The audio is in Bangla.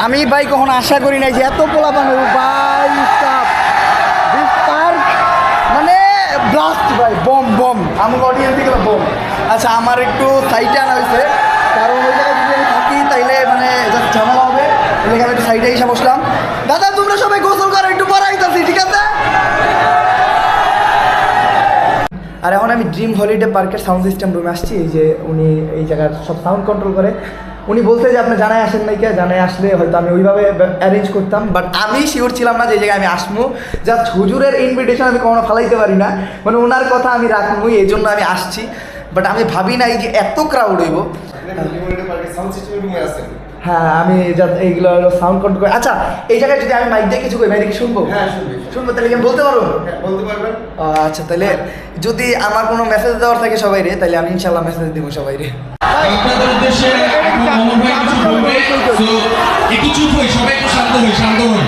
আমি ভাই কখনো আশা করি নাই যে এত পোলাপান ভাই মানে ব্লাস্ট ভাই বম বম আমার অডিয়েন্স থেকে বম। আচ্ছা আমার একটু সাইডে আনা হয়েছে কারণ ওই জায়গায় যদি আমি থাকি তাইলে মানে জাস্ট ঝামেলা হবে, ওই জায়গায় একটু সাইডে এসে বসলাম। দাদা তোমরা সবাই গোসল করো, একটু পরে আইতাছি, ঠিক আছে? আর এখন আমি ড্রিম হলিডে পার্কের সাউন্ড সিস্টেম রুমে আসছি। এই যে উনি এই জায়গার সব সাউন্ড কন্ট্রোল করে। উনি বলতে যে আপনি জানায় আসেন নাই কে, জানায় আসলে হয়তো আমি ওইভাবে অ্যারেঞ্জ করতাম, বাট আমি শিওর ছিলাম না যে এই জায়গায় আমি আসবো। জাস্ট হুজুরের ইনভিটেশন আমি কখনো ফালাইতে পারি না, মানে ওনার কথা আমি রাখবই, এই জন্য আমি আসছি। বাট আমি ভাবি নাই যে এত ক্রাউড হইব। হ্যাঁ আমি জাস্ট এইগুলো সাউন্ড কন্ট্রোল করে। আচ্ছা এই জায়গায় যদি আমি মাইক দিয়ে কিছু করি ভাই কি শুনবো? হ্যাঁ শুনবো, তাহলে কি আমি বলতে পারবো? হ্যাঁ বলতে পারবেন। আচ্ছা তাহলে যদি আমার কোনো মেসেজ দেওয়ার থাকে সবাই রে, তাহলে আমি ইনশাল্লাহ মেসেজ দিব সবাই রে। আপনাদের উদ্দেশ্যে এখন মামুন ভাই কিছু বলবে, তো একটু চুপ হই, সবাই একটু শান্ত হই।